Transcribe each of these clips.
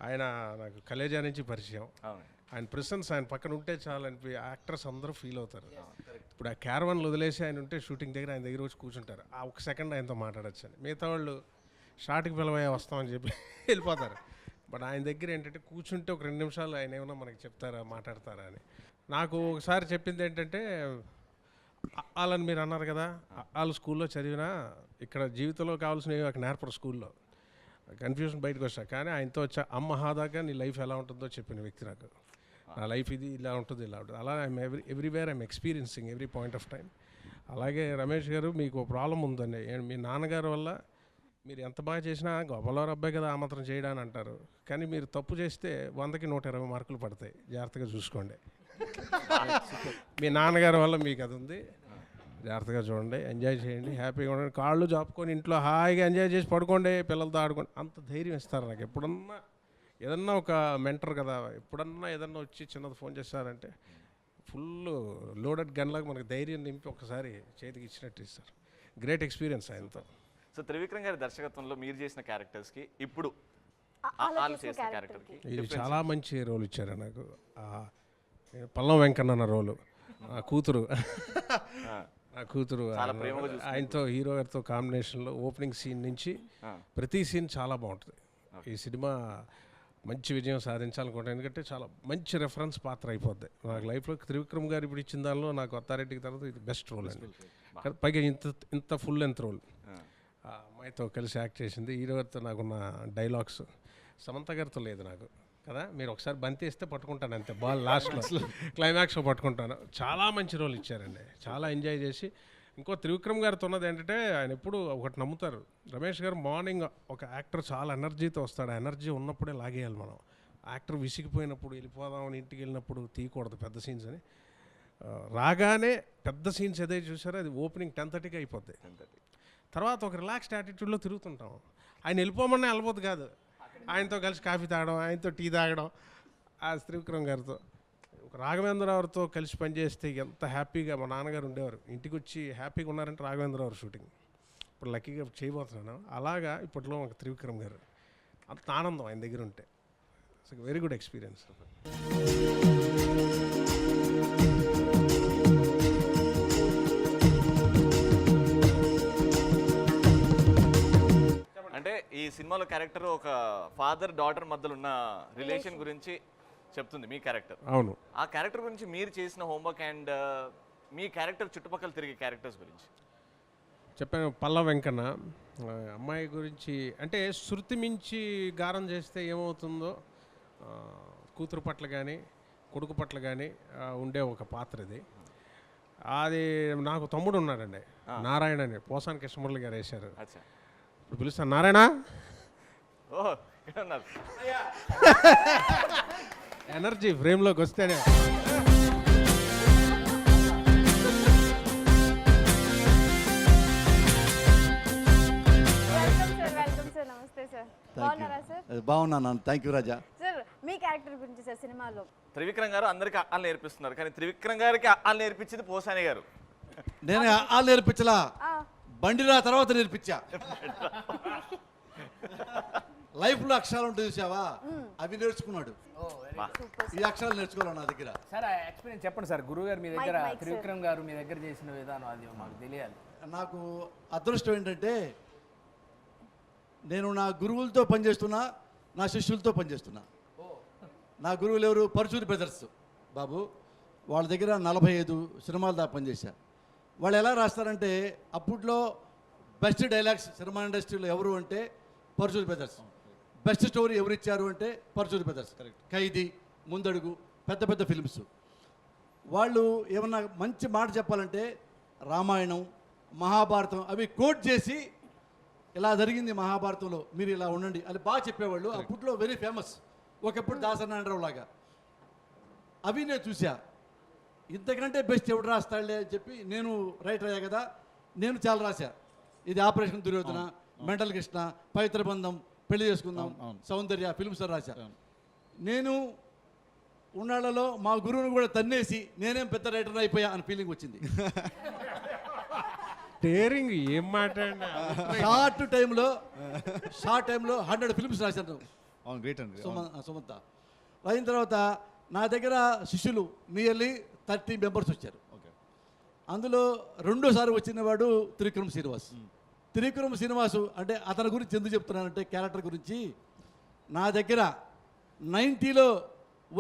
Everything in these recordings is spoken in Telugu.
ఆయన నాకు కలేజా నుంచి పరిచయం. ఆయన ప్రెసెన్స్ ఆయన పక్కన ఉంటే చాలా యాక్టర్స్ అందరూ ఫీల్ అవుతారు. ఇప్పుడు ఆ క్యారవాన్లు వదిలేసి ఆయన ఉంటే షూటింగ్ దగ్గర ఆయన దగ్గర వచ్చి కూర్చుంటారు. ఆ ఒక సెకండ్ ఆయనతో మాట్లాడచ్చు అని. మిగతా వాళ్ళు షార్ట్కి పిలవయ్యా వస్తామని చెప్పి వెళ్ళిపోతారు. బట్ ఆయన దగ్గర ఏంటంటే కూర్చుంటే ఒక 2 నిమిషాలు ఆయన ఏమన్నా మనకి చెప్తారా, మాట్లాడతారా అని. నాకు ఒకసారి చెప్పింది ఏంటంటే, వాళ్ళని మీరు అన్నారు కదా, వాళ్ళు స్కూల్లో చదివినా ఇక్కడ జీవితంలో కావాల్సినవి ఒక నేర్పరు స్కూల్లో. కన్ఫ్యూజన్ బయటకు వచ్చా, కానీ ఆయనతో వచ్చా అమ్మ హాదాగా నీ లైఫ్ ఎలా ఉంటుందో చెప్పిన వ్యక్తి నాకు. నా లైఫ్ ఇది ఇలా ఉంటుంది, ఇలా ఉంటుంది. అలా I'm everywhere I'm experiencing every point of time. అలాగే రమేష్ గారు, మీకు ఒక ప్రాబ్లం ఉందండి. మీ నాన్నగారు వల్ల మీరు ఎంత బాగా చేసినా గొప్పలవారు అబ్బాయి కదా ఆ మాత్రం చేయడానికి అంటారు, కానీ మీరు తప్పు చేస్తే 100కి 120 మార్కులు పడతాయి. జాగ్రత్తగా చూసుకోండి. మీ నాన్నగారి వల్ల మీకు అది ఉంది, జాగ్రత్తగా చూడండి, ఎంజాయ్ చేయండి, హ్యాపీగా ఉండండి. కాళ్ళు చాపుకొని ఇంట్లో హాయిగా ఎంజాయ్ చేసి పడుకోండి, పిల్లలతో ఆడుకోండి. అంత ధైర్యం ఇస్తారు నాకు. ఎప్పుడన్నా ఏదన్నా ఒక మెంటర్ కదా, ఎప్పుడన్నా ఏదన్నా వచ్చి చిన్నది ఫోన్ చేస్తారంటే ఫుల్ లోడెడ్ గన్లాగా మనకు ధైర్యం నింపి ఒకసారి చేతికి ఇచ్చినట్టు ఇస్తారు. గ్రేట్ ఎక్స్పీరియన్స్ ఆయనతో. సో త్రివిక్రమ్ గారి దర్శకత్వంలో మీరు చేసిన క్యారెక్టర్స్కి ఇప్పుడు చేసిన క్యారెక్టర్కి ఇది చాలా మంచి రోల్ ఇచ్చారు నాకు. పల్లం వెంకన్న అన్న రోలు, నా కూతురు ఆయనతో హీరో గారితో కాంబినేషన్లో ఓపెనింగ్ సీన్ నుంచి ప్రతి సీన్ చాలా బాగుంటుంది. ఈ సినిమా మంచి విజయం సాధించాలనుకుంటాను, ఎందుకంటే చాలా మంచి రెఫరెన్స్ పాత్ర అయిపోద్ది నాకు లైఫ్లో. త్రివిక్రమ్ గారు ఇప్పుడు ఇచ్చిన దానిలో నాకు అత్తారెడ్డికి తర్వాత ఇది బెస్ట్ రోల్ అండి. పైగా ఇంత ఫుల్ లెంత్ రోల్. అమ్మాయితో కలిసి యాక్ట్ చేసింది. హీరో గారితో నాకున్న డైలాగ్స్ సమంత గారితో లేదు నాకు కదా. మీరు ఒకసారి బంతి వేస్తే పట్టుకుంటాను అంతే, బాల్ లాస్ట్లో క్లైమాక్స్లో పట్టుకుంటాను. చాలా మంచి రోల్ ఇచ్చారండి, చాలా ఎంజాయ్ చేసి. ఇంకో త్రివిక్రమ్ గారితో ఉన్నది ఏంటంటే, ఆయన ఎప్పుడు ఒకటి నమ్ముతారు, రమేష్ గారు మార్నింగ్ ఒక యాక్టర్ చాలా ఎనర్జీతో వస్తాడు. ఆ ఎనర్జీ ఉన్నప్పుడే లాగేయాలి మనం. యాక్టర్ విసిగిపోయినప్పుడు వెళ్ళిపోదామని ఇంటికి వెళ్ళినప్పుడు తీయకూడదు పెద్ద సీన్స్ అని. రాగానే పెద్ద సీన్స్ ఏదైతే చూసారో అది ఓపెనింగ్ 10:30కి అయిపోద్ది. తర్వాత ఒక రిలాక్స్డ్ యాటిట్యూడ్లో తిరుగుతుంటాం. ఆయన వెళ్ళిపోమన్నా వెళ్ళబోద్దు కాదు, ఆయనతో కలిసి కాఫీ తాగడం, ఆయనతో టీ తాగడం. ఆ త్రివిక్రమ్ గారితో రాఘవేంద్రరావుతో కలిసి పనిచేస్తే ఎంత హ్యాపీగా మా నాన్నగారు ఉండేవారు. ఇంటికి వచ్చి హ్యాపీగా ఉన్నారంటే రాఘవేంద్రరావు షూటింగ్. ఇప్పుడు లక్కీగా చేయబోతున్నాను. అలాగా ఇప్పట్లో మాకు త్రివిక్రమ్ గారు అంత ఆనందం ఆయన దగ్గర ఉంటే. Very good experience. అంటే ఈ సినిమాలో క్యారెక్టర్ ఒక ఫాదర్ డాటర్ మధ్యలో ఉన్న రిలేషన్ గురించి చెప్తుంది మీ క్యారెక్టర్. అవును. ఆ క్యారెక్టర్ గురించి మీరు చేసిన హోంవర్క్ అండ్ మీ క్యారెక్టర్ చుట్టుపక్కల తిరిగే క్యారెక్టర్స్ గురించి చెప్పాను. పల్ల వెంకన్న అమ్మాయి గురించి అంటే శృతి మించి గారం చేస్తే ఏమవుతుందో కూతురు పట్ల కానీ కొడుకు పట్ల కానీ ఉండే ఒక పాత్ర ఇది. అది నాకు తమ్ముడు ఉన్నాడండి, నారాయణ అని, పోసాని కృష్ణమురళి గారు వేశారు. ఇప్పుడు పిలుస్తాను, నారాయణ. ఓహ్, ఎనర్జీ ఫ్రేమ్లోకి వస్తేనే. బాగున్నాను. Thank you Raja. Sir me character గురించి సార్ సినిమాలో త్రివిక్రమ్ గారు అందరికి అల్లు నేర్పిస్తున్నారు, కానీ త్రివిక్రమ్ గారికి అల్లు నేర్పించింది పోసాని గారు. నేను అల్లు నేర్పించలా, బండిరా తర్వాత నేర్పించా. లైఫ్లో అక్షరాలు ఉంటుంది చూసావా, అవి నేర్చుకున్నాడు. ఈ అక్షరాలు నేర్చుకోవాలి నా దగ్గర. సార్ ఆ ఎక్స్పీరియన్స్ చెప్పండి సార్. గురువు గారు మీ దగ్గర, త్రివిక్రమ్ గారు మీ దగ్గర చేసిన విధానం అది మాకు తెలియాలి. నాకు అదృష్టం ఏంటంటే, నేను నా గురువులతో పనిచేస్తున్నా, నా శిష్యులతో పనిచేస్తున్నా. నా గురువులు ఎవరు? పరచూరి బ్రదర్స్ బాబు. వాళ్ళ దగ్గర 45 సినిమాల దాకా పనిచేశా. వాళ్ళు ఎలా రాస్తారంటే, అప్పట్లో బెస్ట్ డైలాగ్స్ సినిమా ఇండస్ట్రీలో ఎవరు అంటే పరచూరి బ్రదర్స్. బెస్ట్ స్టోరీ ఎవరు ఇచ్చారు అంటే పరచూరి బ్రదర్స్. ఖైదీ, ముందడుగు, పెద్ద పెద్ద ఫిల్మ్స్. వాళ్ళు ఏమన్నా మంచి మాట చెప్పాలంటే రామాయణం, మహాభారతం అవి కోట్ చేసి, ఇలా జరిగింది మహాభారతంలో, మీరు ఇలా ఉండండి అని బాగా చెప్పేవాళ్ళు. అప్పట్లో వెరీ ఫేమస్. ఒకప్పుడు దాసనారాయణరావు లాగా. అవి నేను చూసా. ఇంతకంటే బెస్ట్ ఎవడు రాస్తాడులే అని చెప్పి నేను రైటర్ అయ్యా కదా, నేను చాలా రాశా. ఇది ఆపరేషన్ దుర్యోధన, మెంటల్ కృష్ణ, పవిత్ర బంధం, పెళ్లి చేసుకుందాం, సౌందర్య ఫిల్మ్స్ రాశా. నేను ఉన్నాళ్లలో మా గురువుని కూడా తన్నేసి నేనేం పెద్ద రైటర్ అయిపోయా అని ఫీలింగ్ వచ్చింది. టేరింగ్ ఏం మాట్లాడినా షార్ట్ టైంలో 100 ఫిల్మ్స్ రాశాను. అవును గ్రేట్ అండి. సుమంత అయిన తర్వాత నా దగ్గర శిష్యులు నియర్లీ 30 మెంబర్స్ వచ్చారు. ఓకే. అందులో రెండోసారి వచ్చినవాడు త్రివిక్రమ్ శ్రీనివాస్. త్రివిక్రమ్ శ్రీనివాసు అంటే అతని గురించి ఎందుకు చెప్తున్నానంటే క్యారెక్టర్ గురించి నా దగ్గర 90లో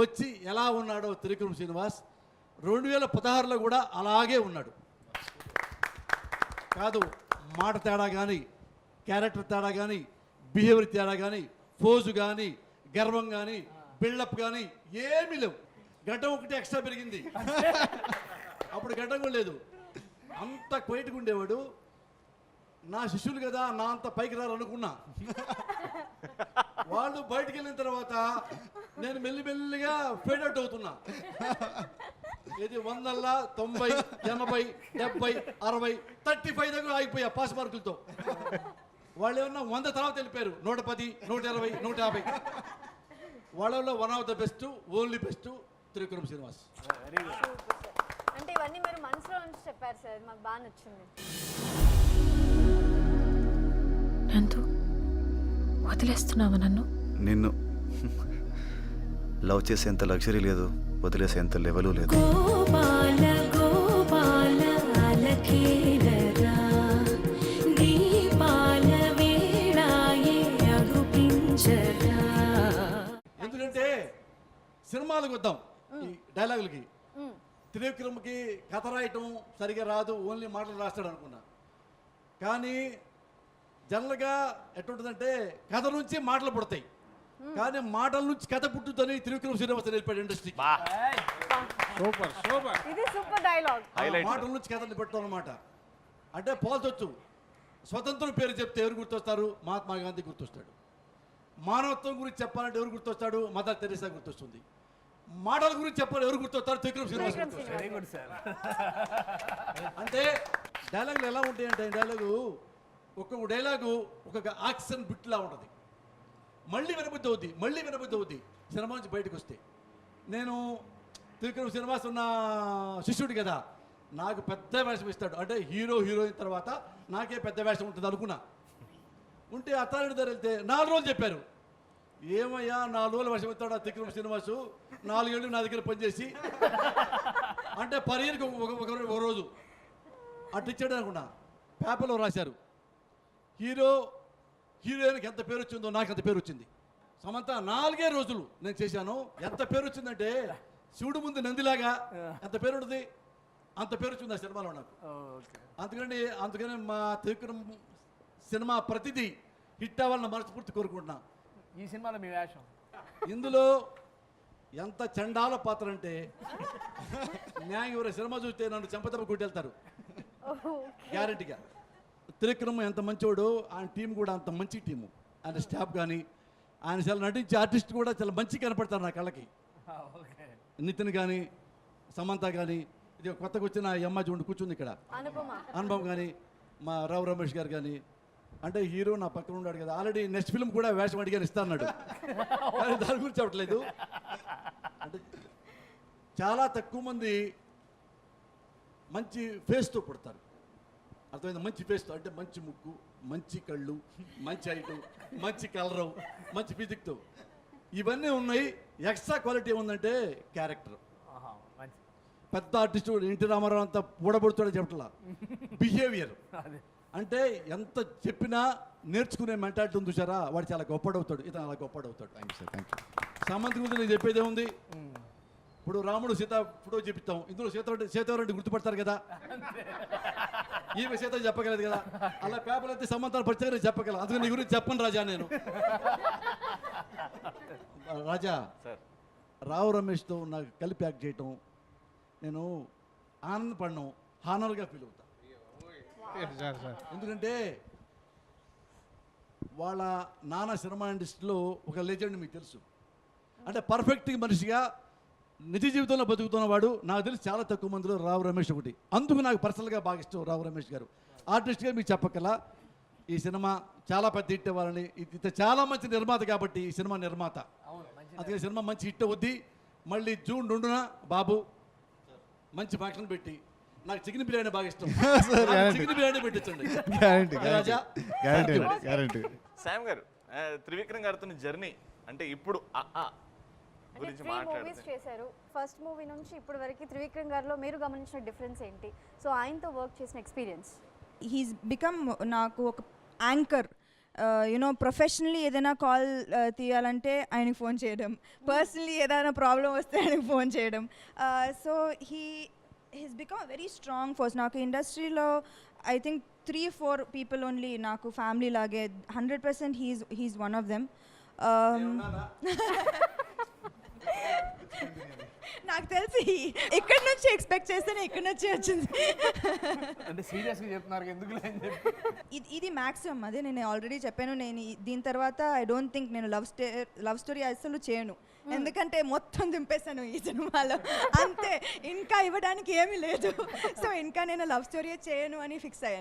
వచ్చి ఎలా ఉన్నాడో త్రివిక్రమ్ శ్రీనివాస్ 2016లో కూడా అలాగే ఉన్నాడు. కాదు మాట తేడా కానీ, క్యారెక్టర్ తేడా కానీ, బిహేవియర్ తేడా కానీ, ఫోజు కానీ, గర్వం కానీ, బిల్డప్ కానీ ఏమీ లేవు. గడ్డం ఒకటి ఎక్స్ట్రా పెరిగింది. అప్పుడు గడ్డం కూడా లేదు. అంత క్వైట్గా ఉండేవాడు. నా శిష్యులు కదా నా అంత పైకి రారనుకున్నా. వాళ్ళు బయటికి వెళ్ళిన తర్వాత నేను మెల్లిమెల్లిగా ఫేడ్ అవుట్ అవుతున్నా. ఇది 100, 90, 80, 70, 60, 35 దగ్గర ఆగిపోయా పాస్ మార్కులతో. వాళ్ళు ఏమన్నా 100 తర్వాత వెళ్ళిపోయారు. 110, 120, 150. వాళ్ళలో one of the best, only best Trivikram Srinivas. అంటే ఇవన్నీ మీరు మనసులో నుంచి చెప్పారు సార్, మాకు బాగా నచ్చింది. నందు వదిలేస్తున్నావా నన్ను? నిన్ను లవ్ చేసేంత లగ్జరీ లేదు, వదిలేసేంత లెవెలు లేదు. గోపాల గోపాల అలకేలరా దీపాల వేళాయే అగుపించరా. ఎందుకంటే సినిమాలకు వద్దాం, ఈ డైలాగులకి. త్రివిక్రమ్కి కథ రాయటం సరిగా రాదు, ఓన్లీ మాటలు రాస్తాడు అనుకున్నా. కానీ జనరల్గా ఎట్లుంటుందంటే కథ నుంచి మాటలు పుడతాయి, కానీ మాటల నుంచి కథ పుట్టుదని త్రివిక్రమ్ శ్రీనివాస్ నేర్పాడు ఇండస్ట్రీకి. Super super. ఇది సూపర్ డైలాగ్. మాటల నుంచి కథలు పెట్టడం అనమాట. అంటే పోల్చొచ్చు. స్వతంత్రం పేరు చెప్తే ఎవరు గుర్తొస్తారు? మహాత్మా గాంధీ గుర్తొస్తాడు. మానవత్వం గురించి చెప్పాలంటే ఎవరు గుర్తొస్తాడు? మదర్ తెరీసా గుర్తొస్తుంది. మాటల గురించి చెప్పాలి ఎవరు గుర్తొస్తారు? త్రివిక్రమ్ శ్రీనివాస్ గుర్తొస్తాడు. Very good sir. అంటే డైలాగులు ఎలా ఉంటాయంటే, డైలాగు ఒక్కొక్క డైలాగు ఒక్కొక్క యాక్షన్ బిట్లా ఉంటుంది. మళ్ళీ వినబుద్ధి అవుద్ది, మళ్ళీ వినబుద్ధి అవుద్ది సినిమా నుంచి బయటకు వస్తే. నేను త్రివిక్రమ్ శ్రీనివాస్ ఉన్న శిష్యుడు కదా, నాకు పెద్ద వేషం ఇస్తాడు. అంటే హీరో హీరోయిన్ తర్వాత నాకే పెద్ద వేషం ఉంటుంది అనుకున్నా. ఉంటే అత్తారెడ్డి దగ్గర వెళ్తే 4 రోజులు చెప్పారు. ఏమయ్యా 4 రోజులు వేషం ఇస్తాడు ఆ త్రివిక్రమ్ శ్రీనివాసు, 4 ఏళ్ళు నా దగ్గర పనిచేసి, అంటే పర్ ఇయర్కి ఒక రోజు అటు ఇచ్చాడు అనుకున్నా. పేపర్లో రాశారు హీరోయిన్కి ఎంత పేరు వచ్చిందో నాకు అంత పేరు వచ్చింది. సమంత 4 రోజులు నేను చేశాను. ఎంత పేరు వచ్చిందంటే శివుడు ముందు నందిలాగా ఎంత పేరు ఉంటుంది, అంత పేరు వచ్చింది ఆ సినిమాలో నాకు. అందుకని మా త్రివిక్రమ్ సినిమా ప్రతిదీ హిట్ అవ్వాలని మనస్ఫూర్తి కోరుకుంటున్నా. ఈ సినిమాలో మీ వేషం ఇందులో ఎంత చండాల పాత్ర అంటే న్యాయం సినిమా చూస్తే నన్ను చెంపదెబ్బ కొట్టెళ్తారు గ్యారెంటీగా. త్రివిక్రమ్ ఎంత మంచివాడు, ఆయన టీం కూడా అంత మంచి టీము. ఆయన స్టాఫ్ కానీ ఆయన చాలా నటించే ఆర్టిస్ట్ కూడా చాలా మంచి కనపడతారు నా కళ్ళకి. నితిన్ కానీ, సమంత కానీ, ఇది కొత్తగా వచ్చిన ఈ అమ్మాయి చూడండి కూర్చుంది ఇక్కడ, అనుపమ కానీ, మా రావు రమేష్ గారు కానీ. అంటే హీరో నా పక్కన ఉన్నాడు కదా, ఆల్రెడీ నెక్స్ట్ ఫిల్మ్ కూడా వేషం అడిగాను ఇస్తా అన్నాడు. కానీ దాని గురించి చెప్పట్లేదు. అంటే చాలా తక్కువ మంది మంచి ఫేస్తో పుడతారు, అర్థమైంది? మంచి ఫేస్తో అంటే మంచి ముక్కు, మంచి కళ్ళు, మంచి హైటు, మంచి కలరు, మంచి ఫిజిక్తో ఇవన్నీ ఉన్నాయి. ఎక్స్ట్రా క్వాలిటీ ఏముందంటే క్యారెక్టర్. పెద్ద ఆర్టిస్టు ఎన్టీ రామారావు అంతా పూడబడుతాడని చెప్పట్లా, బిహేవియర్. అంటే ఎంత చెప్పినా నేర్చుకునే మెంటాలిటీ ఉంది చూసారా, వాడు చాలా గొప్పడవుతాడు. ఇతను అలా గొప్పడవుతాడు. సమంత గురించి నేను చెప్పేది ఏముంది? ఇప్పుడు రాముడు సీత ఫోటో చూపిస్తాం, ఇందులో సీతారెడ్డి గుర్తుపడతారు కదా, ఈమె సీత చెప్పగలదు కదా. అలా పేపర్ అయితే సమంతాలు పరిచయం నేను చెప్పగలను. అందుకని నీ గురించి చెప్పను రాజా. నేను రాజా రావు రమేష్తో నాకు కలిపి యాక్ట్ చేయటం నేను ఆనందపడను, హానర్గా ఫీల్ అవుతా. ఎందుకంటే వాళ్ళ నాన్న సినిమా ఇండస్ట్రీలో ఒక లెజెండ్ మీకు తెలుసు. అంటే పర్ఫెక్ట్ మనిషిగా నిజ జీవితంలో బతుకుతున్నవాడు నాకు తెలిసి చాలా తక్కువ మందిలో రావు రమేష్ ఒకటి. అందుకు నాకు పర్సనల్గా బాగా ఇష్టం రావు రమేష్ గారు. ఆర్టిస్ట్గా మీకు చెప్పగల ఈ సినిమా చాలా పెద్ద హిట్ అవ్వాలని. ఇది చాలా మంచి నిర్మాత కాబట్టి ఈ సినిమా నిర్మాత, అందుకని సినిమా మంచి హిట్ అవుద్ది. మళ్ళీ జూన్ 2న బాబు మంచి ఫంక్షన్ పెట్టి, నాకు చికెన్ బిర్యానీ బాగా ఇష్టం, చికెన్ బిర్యానీ పెట్టించండి. శామ్ గారు, త్రివిక్రమ్ గారితో జర్నీ అంటే ఇప్పుడు అంటే గురించి 3 మూవీస్ మాట్లాడితే చేశారు. ఫస్ట్ మూవీ నుంచి ఇప్పటి వరకు త్రివిక్రమ్ గారిలో మీరు గమనించిన డిఫరెన్స్ ఏంటి? సో ఆయనతో వర్క్ చేసిన ఎక్స్పీరియన్స్. హీస్ బికమ్ నాకు ఒక యాంకర్. యునో ప్రొఫెషనల్లీ ఏదైనా కాల్ తీయాలంటే ఆయనకి ఫోన్ చేయడం, పర్సనలీ ఏదైనా ప్రాబ్లం వస్తే ఆయనకి ఫోన్ చేయడం. So he's become a very strong force. నాకు ఇండస్ట్రీలో ఐ థింక్ 3-4 పీపుల్ ఓన్లీ నాకు ఫ్యామిలీ లాగే. 100% హీస్ వన్ ఆఫ్ దెమ్. నాకు తెలిసి ఇక్కడ నుంచి ఎక్స్పెక్ట్ చేస్తేనే ఇక్కడ నుంచి వచ్చింది. అంటే సీరియస్గా చెప్తున్నారు ఎందుకు అని చెప్పి. ఇది మ్యాక్సిమం. అదే నేను ఆల్రెడీ చెప్పాను. నేను దీని తర్వాత ఐ డోంట్ థింక్ నేను లవ్ స్టోరీ అసలు చేయను. ఎందుకంటే మొత్తం దింపేశాను ఈ సినిమాలో. అంతే, ఇంకా ఇవ్వడానికి ఏమీ లేదు. సో ఇంకా నేను లవ్ స్టోరీ చేయను అని ఫిక్స్ అయ్యాను.